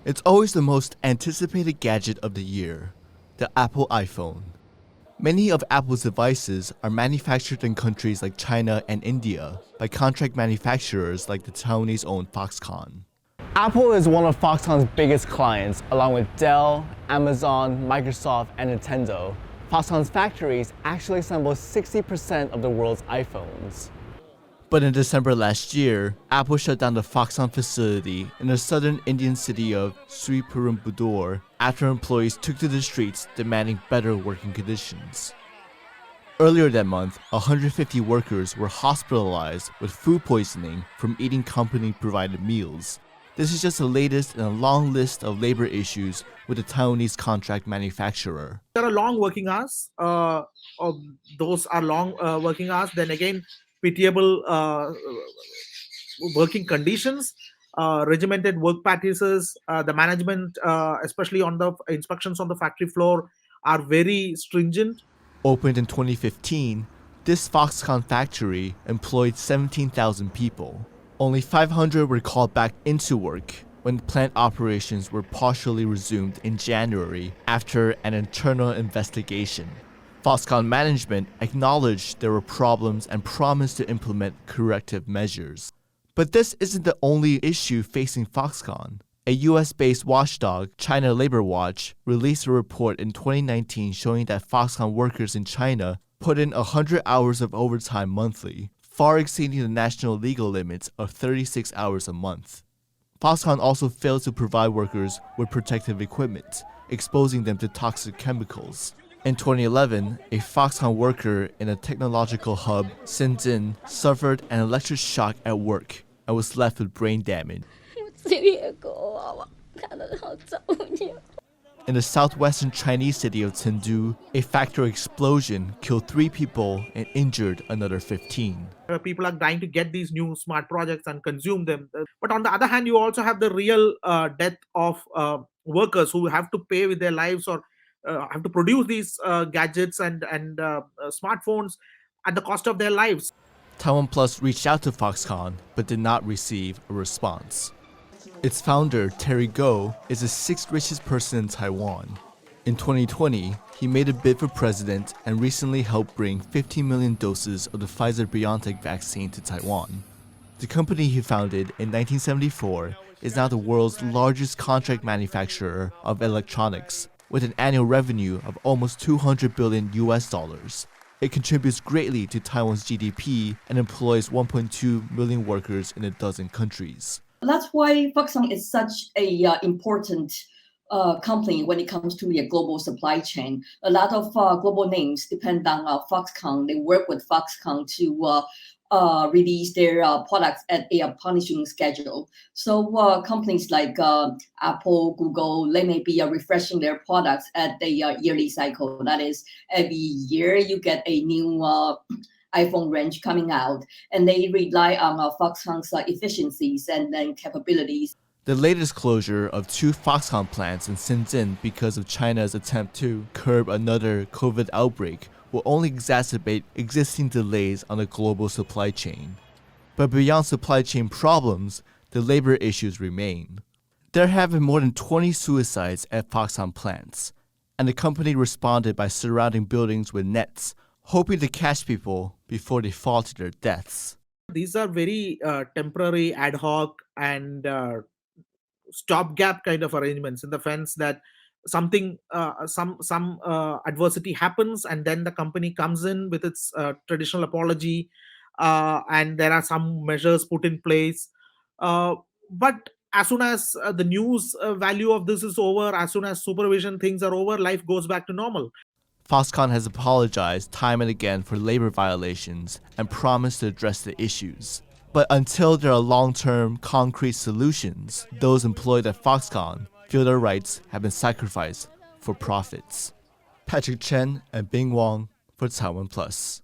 It's always the most anticipated gadget of the year, the Apple iPhone. Many of Apple's devices are manufactured in countries like China and India by contract manufacturers like the Taiwanese-owned Foxconn. Apple is one of Foxconn's biggest clients, along with Dell, Amazon, Microsoft, and Nintendo. Foxconn's factories actually assemble 60% of the world's iPhones. But in December last year, Apple shut down the Foxconn facility in the southern Indian city of Sri Perumbudur after employees took to the streets demanding better working conditions. Earlier that month, 150 workers were hospitalized with food poisoning from eating company-provided meals. This is just the latest in a long list of labor issues with the Taiwanese contract manufacturer. There are long working hours. Those are long working hours. Then again, pitiable working conditions, regimented work practices. The management, especially on the inspections on the factory floor, are very stringent. Opened in 2015, this Foxconn factory employed 17,000 people. Only 500 were called back into work when plant operations were partially resumed in January after an internal investigation. Foxconn management acknowledged there were problems and promised to implement corrective measures. But this isn't the only issue facing Foxconn. A US-based watchdog, China Labor Watch, released a report in 2019 showing that Foxconn workers in China put in 100 hours of overtime monthly, far exceeding the national legal limits of 36 hours a month. Foxconn also failed to provide workers with protective equipment, exposing them to toxic chemicals. In 2011, a Foxconn worker in a technological hub, Shenzhen, suffered an electric shock at work and was left with brain damage. In the southwestern Chinese city of Chengdu, a factory explosion killed 3 people and injured another 15. People are trying to get these new smart projects and consume them. But on the other hand, you also have the real death of workers who have to pay with their lives or have to produce these gadgets and smartphones at the cost of their lives. TaiwanPlus reached out to Foxconn but did not receive a response. Its founder, Terry Gou, is the 6th richest person in Taiwan. In 2020, he made a bid for president and recently helped bring 15 million doses of the Pfizer-BioNTech vaccine to Taiwan. The company he founded in 1974 is now the world's largest contract manufacturer of electronics, with an annual revenue of almost $200 billion US. It contributes greatly to Taiwan's GDP and employs 1.2 million workers in a dozen countries. That's why Foxconn is such a important company when it comes to the global supply chain. A lot of global names depend on Foxconn. They work with Foxconn to release their products at a punishing schedule. So companies like Apple, Google, they may be refreshing their products at a yearly cycle. That is, every year you get a new iPhone range coming out, and they rely on Foxconn's efficiencies and then capabilities. The latest closure of 2 Foxconn plants in Shenzhen because of China's attempt to curb another COVID outbreak will only exacerbate existing delays on the global supply chain. But beyond supply chain problems, the labor issues remain. There have been more than 20 suicides at Foxconn plants, and the company responded by surrounding buildings with nets, hoping to catch people before they fall to their deaths. These are very temporary, ad hoc, and stopgap kind of arrangements, in the sense that something, some adversity happens, and then the company comes in with its traditional apology, and there are some measures put in place. But as soon as the news value of this is over, as soon as supervision things are over, life goes back to normal. Foxconn has apologized time and again for labor violations and promised to address the issues. But until there are long-term, concrete solutions, those employed at Foxconn feel their rights have been sacrificed for profits. Chen and Bing Wang for TaiwanPlus.